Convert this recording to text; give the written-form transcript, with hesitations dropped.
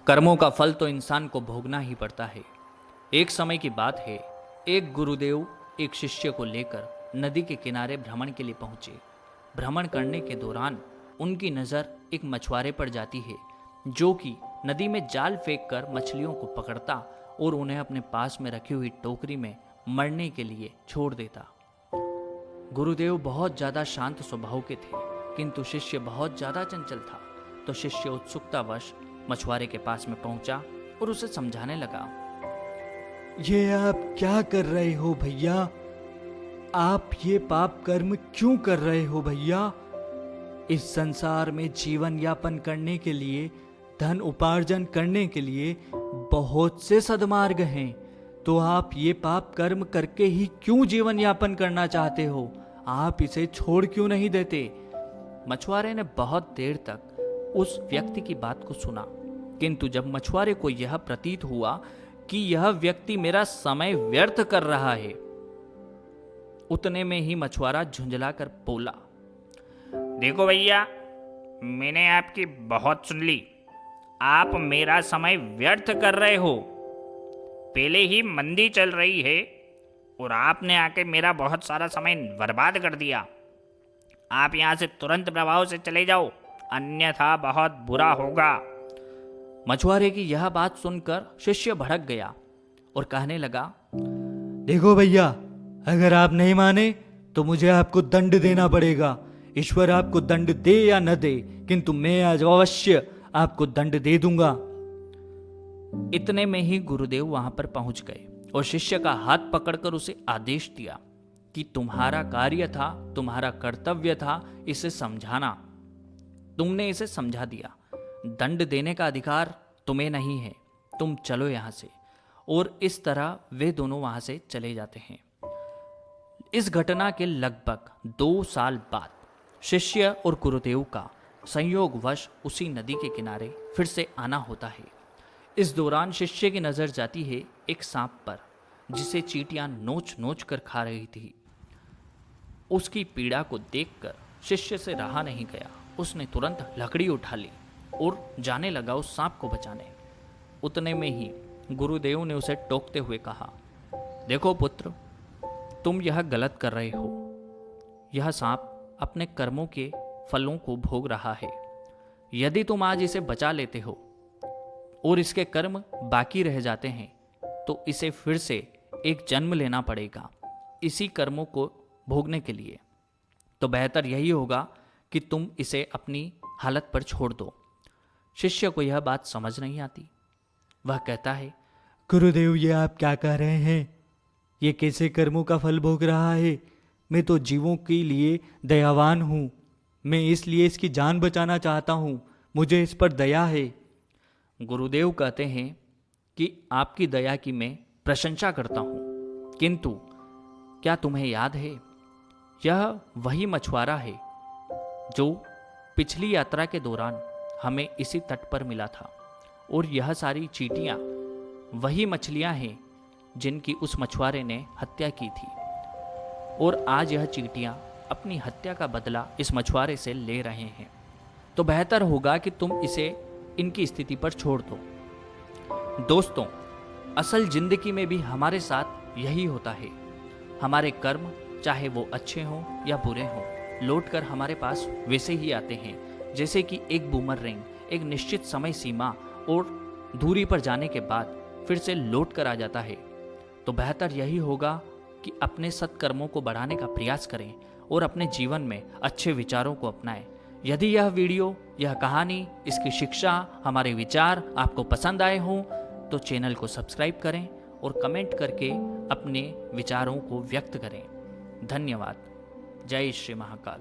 कर्मों का फल तो इंसान को भोगना ही पड़ता है। एक समय की बात है, एक गुरुदेव एक शिष्य को लेकर नदी के किनारे भ्रमण के लिए पहुंचे। भ्रमण करने के दौरान उनकी नज़र एक मछुआरे पर जाती है, जो कि नदी में जाल फेंककर मछलियों को पकड़ता और उन्हें अपने पास में रखी हुई टोकरी में मरने के लिए छोड़ देता। गुरुदेव बहुत ज़्यादा शांत स्वभाव के थे, किंतु शिष्य बहुत ज़्यादा चंचल था। तो शिष्य उत्सुकतावश मछुआरे के पास में पहुंचा और उसे समझाने लगा। ये आप क्या कर रहे हो भैया? आप ये पाप कर्म क्यों कर रहे हो भैया? इस संसार में जीवन यापन करने के लिए, धन उपार्जन करने के लिए बहुत से सद्मार्ग हैं, तो आप ये पाप कर्म करके ही क्यों जीवन यापन करना चाहते हो? आप इसे छोड़ क्यों नहीं देते? मछुआरे ने बहुत देर तक उस व्यक्ति की बात को सुना, किंतु जब मछुआरे को यह प्रतीत हुआ कि यह व्यक्ति मेरा समय व्यर्थ कर रहा है, उतने में ही मछुआरा झुंझलाकर बोला, देखो भैया, मैंने आपकी बहुत सुन ली। आप मेरा समय व्यर्थ कर रहे हो। पहले ही मंदी चल रही है और आपने आके मेरा बहुत सारा समय बर्बाद कर दिया। आप यहाँ से तुरंत प्रभाव से चले जाओ, अन्यथा बहुत बुरा होगा। मछुआरे की यह बात सुनकर शिष्य भड़क गया और कहने लगा, देखो भैया, अगर आप नहीं माने तो मुझे आपको दंड देना पड़ेगा। ईश्वर आपको दंड दे या न दे, किंतु मैं आज अवश्य आपको दंड दे दूंगा। इतने में ही गुरुदेव वहां पर पहुंच गए और शिष्य का हाथ पकड़कर उसे आदेश दिया कि तुम्हारा कार्य था, तुम्हारा कर्तव्य था इसे समझाना। तुमने इसे समझा दिया, दंड देने का अधिकार तुम्हें नहीं है, तुम चलो यहां से। और इस तरह वे दोनों वहां से चले जाते हैं। इस घटना के लगभग 2 साल बाद शिष्य और गुरुदेव का संयोगवश उसी नदी के किनारे फिर से आना होता है। इस दौरान शिष्य की नजर जाती है एक सांप पर, जिसे चींटियां नोच नोच कर खा रही थी। उसकी पीड़ा को देखकर शिष्य से रहा नहीं गया। उसने तुरंत लकड़ी उठा ली और जाने लगा उस सांप को बचाने। उतने में ही गुरुदेव ने उसे टोकते हुए कहा, देखो पुत्र, तुम यह गलत कर रहे हो। यह सांप अपने कर्मों के फलों को भोग रहा है। यदि तुम आज इसे बचा लेते हो और इसके कर्म बाकी रह जाते हैं, तो इसे फिर से एक जन्म लेना पड़ेगा इसी कर्मों को भोगने के लिए। तो बेहतर यही होगा कि तुम इसे अपनी हालत पर छोड़ दो। शिष्य को यह बात समझ नहीं आती। वह कहता है, गुरुदेव, ये आप क्या कह रहे हैं? ये कैसे कर्मों का फल भोग रहा है? मैं तो जीवों के लिए दयावान हूँ। मैं इसलिए इसकी जान बचाना चाहता हूँ। मुझे इस पर दया है। गुरुदेव कहते हैं कि आपकी दया की मैं प्रशंसा करता हूँ, किंतु क्या तुम्हें याद है, यह वही मछुआरा है जो पिछली यात्रा के दौरान हमें इसी तट पर मिला था, और यह सारी चींटियाँ वही मछलियाँ हैं जिनकी उस मछुआरे ने हत्या की थी। और आज यह चींटियाँ अपनी हत्या का बदला इस मछुआरे से ले रहे हैं। तो बेहतर होगा कि तुम इसे इनकी स्थिति पर छोड़ दो। दोस्तों, असल जिंदगी में भी हमारे साथ यही होता है। हमारे कर्म, चाहे वो अच्छे हों या बुरे हों, लौटकर हमारे पास वैसे ही आते हैं जैसे कि एक बूमरैंग एक निश्चित समय सीमा और दूरी पर जाने के बाद फिर से लौट कर आ जाता है। तो बेहतर यही होगा कि अपने सत्कर्मों को बढ़ाने का प्रयास करें और अपने जीवन में अच्छे विचारों को अपनाएं। यदि यह वीडियो, यह कहानी, इसकी शिक्षा, हमारे विचार आपको पसंद आए हों तो चैनल को सब्सक्राइब करें और कमेंट करके अपने विचारों को व्यक्त करें। धन्यवाद। जय श्री महाकाल।